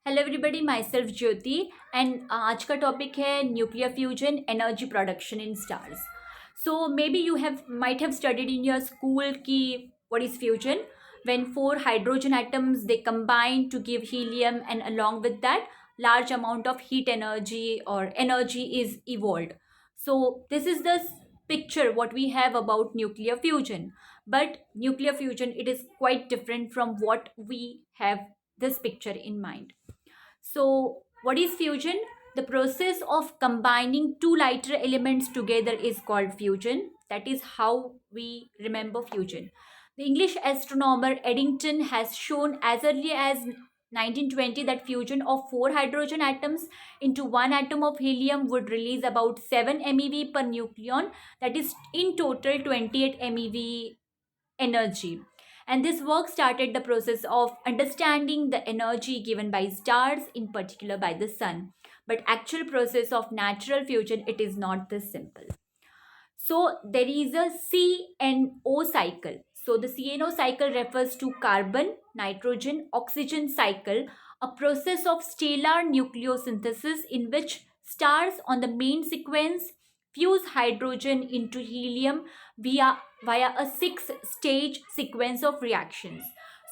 Hello everybody, myself Jyoti and आज का topic है nuclear fusion energy production in stars. So may be you have might have studied in your school की what is fusion. when four hydrogen atoms they combine to give helium, and along with that large amount of heat energy or energy is evolved. So this is the picture what we have about nuclear fusion. But nuclear fusion, it is quite different from what we have this picture in mind. So, what is fusion? The process of combining two lighter elements together is called fusion. That is how we remember fusion. The English astronomer Eddington has shown as early as 1920 that fusion of four hydrogen atoms into one atom of helium would release about 7 MeV per nucleon, that is in total 28 MeV energy. And this work started the process of understanding the energy given by stars, in particular by the sun. But actual process of natural fusion, it is not this simple. So there is a CNO cycle. So the CNO cycle refers to carbon, nitrogen, oxygen cycle, a process of stellar nucleosynthesis in which stars on the main sequence fuse hydrogen into helium via a six-stage sequence of reactions.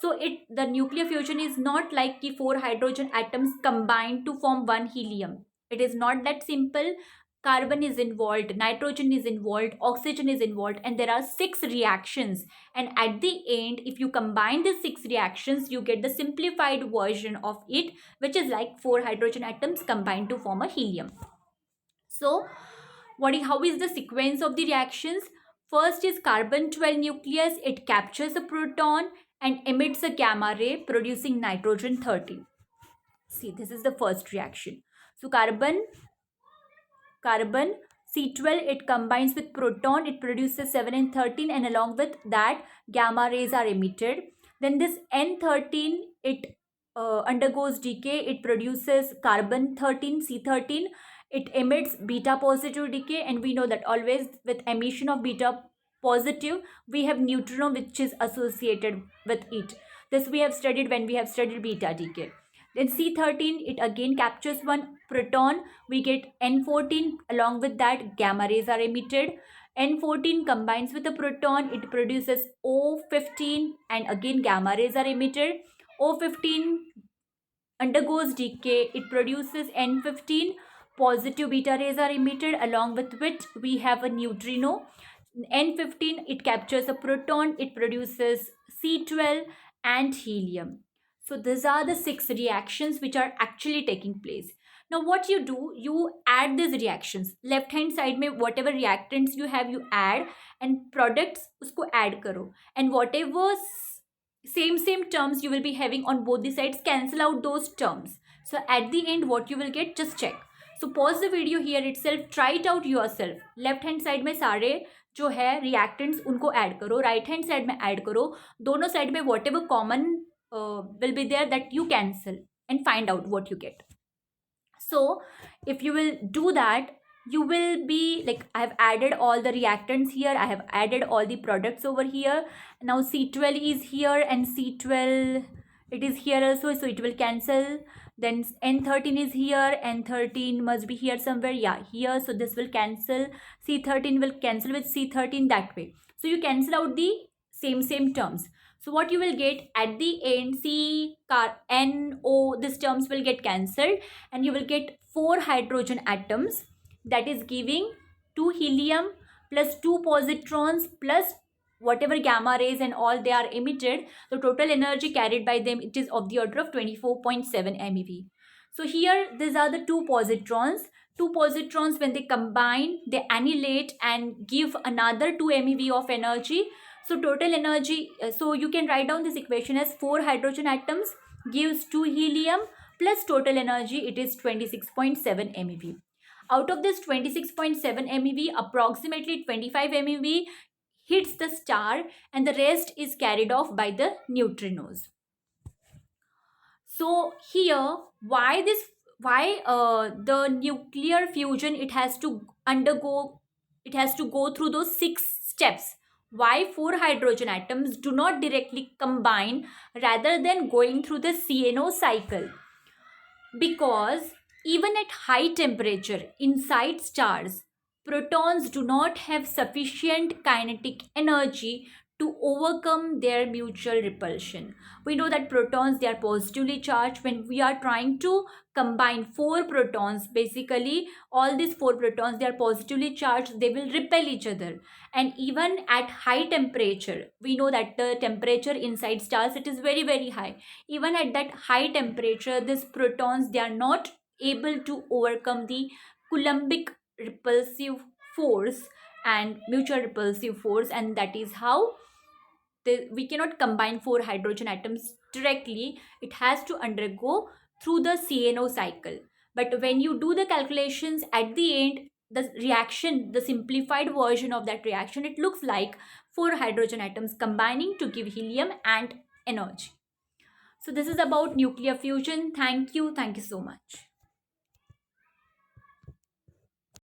So the nuclear fusion is not like the four hydrogen atoms combined to form one helium. It is not that simple. Carbon is involved, nitrogen is involved, oxygen is involved, and there are six reactions. And at the end, if you combine the six reactions, you get the simplified version of it, which is like four hydrogen atoms combined to form a helium. So how is the sequence of the reactions? First is carbon 12 nucleus. It captures a proton and emits a gamma ray producing nitrogen 13. See, this is the first reaction. So carbon C12, it combines with proton, it produces 7 and 13, and along with that gamma rays are emitted. Then this N13, it undergoes decay, it produces carbon 13, C13, it emits beta positive decay, and we know that always with emission of beta positive we have neutron which is associated with it. This we have studied when we have studied beta decay. Then C13, it again captures one proton. We get N14. Along with that, gamma rays are emitted. N14 combines with a proton. It produces O15, and again gamma rays are emitted. O15 undergoes decay. It produces N15. Positive beta rays are emitted, along with which we have a neutrino. N15, it captures a proton. It produces C12 and helium. So these are the six reactions which are actually taking place. Now what you do, you add these reactions. Left hand side में whatever reactants you have, you add, and products उसको add करो. And whatever same terms you will be having on both the sides, cancel out those terms. So at the end what you will get, just check. So pause the video here itself, try it out yourself. Left hand side में सारे जो है reactants उनको add करो, right hand side में add करो, दोनों side में whatever common will be there, that you cancel and find out what you get. So if you will do that, you will be like, I have added all the reactants here, I have added all the products over here. Now C12 is here and C12 it is here also, so it will cancel. Then N13 is here, N13 must be here somewhere, yeah, here, so this will cancel. C13 will cancel with C13, that way. So you cancel out the same terms. So what you will get at the end, C, N, O, these terms will get cancelled, and you will get four hydrogen atoms, that is giving 2 helium plus 2 positrons plus whatever gamma rays and all they are emitted. The total energy carried by them, it is of the order of 24.7 MeV. So here these are the two positrons. Two positrons, when they combine, they annihilate and give another 2 MeV of energy. So total energy, so you can write down this equation as 4 hydrogen atoms gives 2 helium plus total energy, it is 26.7 MeV. Out of this 26.7 MeV, approximately 25 MeV hits the star, and the rest is carried off by the neutrinos. So here, why the nuclear fusion, it has to go through those 6 steps. Why 4 hydrogen atoms do not directly combine rather than going through the CNO cycle? because even at high temperature inside stars, protons do not have sufficient kinetic energy to overcome their mutual repulsion. We know that protons, they are positively charged. When we are trying to combine four protons, basically all these four protons, they are positively charged, they will repel each other. And even at high temperature, we know that the temperature inside stars, it is very very high. Even at that high temperature, these protons, they are not able to overcome the Coulombic repulsive force and mutual repulsive force, and that is how we cannot combine four hydrogen atoms directly. It has to undergo through the CNO cycle. But when you do the calculations at the end, the reaction, the simplified version of that reaction, it looks like four hydrogen atoms combining to give helium and energy. So this is about nuclear fusion. Thank you so much.